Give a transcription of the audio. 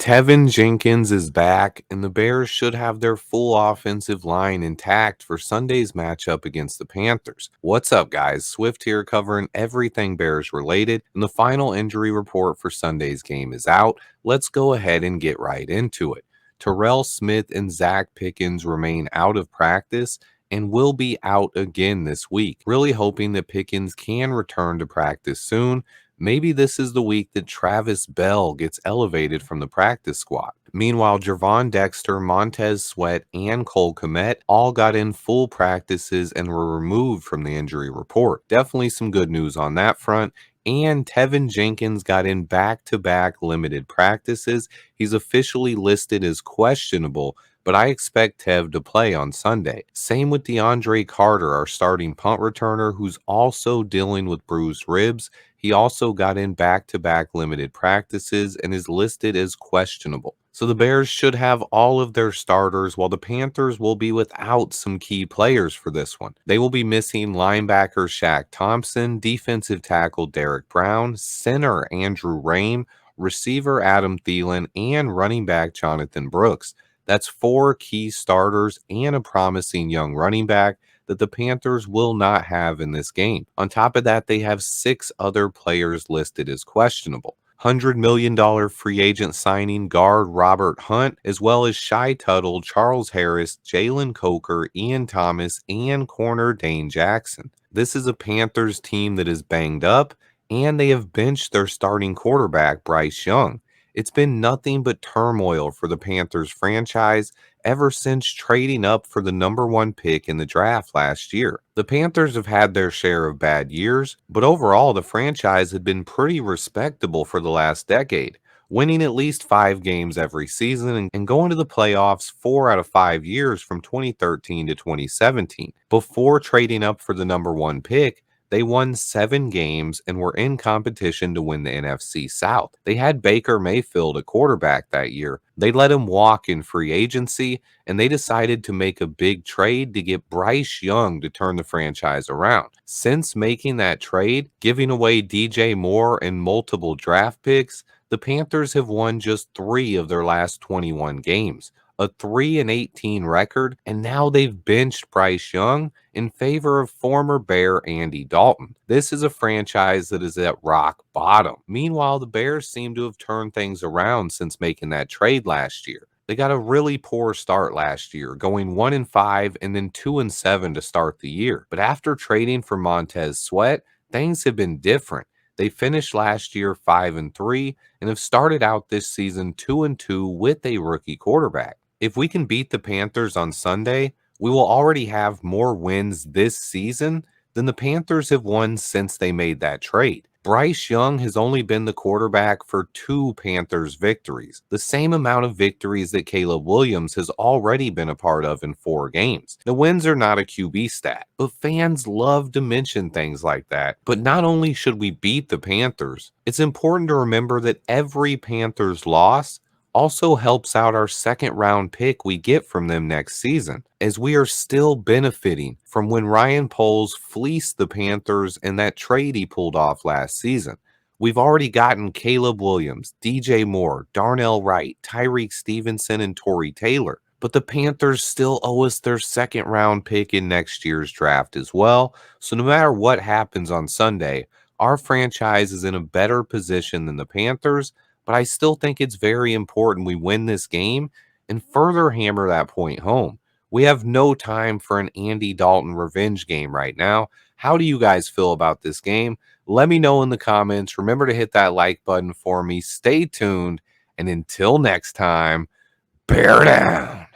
Tevin Jenkins is back, and the Bears should have their full offensive line intact for Sunday's matchup against the Panthers. What's up, guys? Swift here covering everything Bears related, and the final injury report for Sunday's game is out. Let's go ahead and get right into it. Terrell Smith and Zach Pickens remain out of practice and will be out again this week. Really hoping that Pickens can return to practice soon. Maybe this is the week that Travis Bell gets elevated from the practice squad. Meanwhile, Javon Dexter, Montez Sweat, and Cole Kmet all got in full practices and were removed from the injury report. Definitely some good news on that front. And Tevin Jenkins got in back-to-back limited practices. He's officially listed as questionable, but I expect Tev to play on Sunday. Same with DeAndre Carter, our starting punt returner, who's also dealing with bruised ribs. He also got in back-to-back limited practices and is listed as questionable. So the Bears should have all of their starters, while the Panthers will be without some key players for this one. They will be missing linebacker Shaq Thompson, defensive tackle Derek Brown, center Andrew Raym, receiver Adam Thielen, and running back Jonathan Brooks. That's four key starters and a promising young running back that the Panthers will not have in this game. On top of that, they have 6 other players listed as questionable. $100 million free agent signing guard Robert Hunt, as well as Shy Tuttle, Charles Harris, Jalen Coker, Ian Thomas, and corner Dane Jackson. This is a Panthers team that is banged up, and they have benched their starting quarterback, Bryce Young. It's been nothing but turmoil for the Panthers franchise ever since trading up for the #1 pick in the draft last year. The Panthers have had their share of bad years, but overall the franchise had been pretty respectable for the last decade, winning at least 5 games every season and going to the playoffs 4 out of 5 years from 2013 to 2017. Before trading up for the #1 pick, they won 7 games and were in competition to win the NFC South. They had Baker Mayfield at quarterback that year. They let him walk in free agency, and they decided to make a big trade to get Bryce Young to turn the franchise around. Since making that trade, giving away DJ Moore and multiple draft picks, the Panthers have won just 3 of their last 21 games, a 3-18 record, and now they've benched Bryce Young in favor of former Bear Andy Dalton. This is a franchise that is at rock bottom. Meanwhile, the Bears seem to have turned things around since making that trade last year. They got a really poor start last year, going 1-5 and then 2-7 to start the year. But after trading for Montez Sweat, things have been different. They finished last year 5-3 and have started out this season 2-2 with a rookie quarterback. If we can beat the Panthers on Sunday, we will already have more wins this season than the Panthers have won since they made that trade. Bryce Young has only been the quarterback for 2 Panthers victories, the same amount of victories that Caleb Williams has already been a part of in 4 games. The wins are not a QB stat, but fans love to mention things like that. But not only should we beat the Panthers, it's important to remember that every Panthers loss also helps out our second-round pick we get from them next season, as we are still benefiting from when Ryan Poles fleeced the Panthers in that trade he pulled off last season. We've already gotten Caleb Williams, DJ Moore, Darnell Wright, Tyreek Stevenson, and Torrey Taylor. But the Panthers still owe us their second-round pick in next year's draft as well. So no matter what happens on Sunday, our franchise is in a better position than the Panthers, but I still think it's very important we win this game and further hammer that point home. We have no time for an Andy Dalton revenge game right now. How do you guys feel about this game? Let me know in the comments. Remember to hit that like button for me. Stay tuned. And until next time, bear down.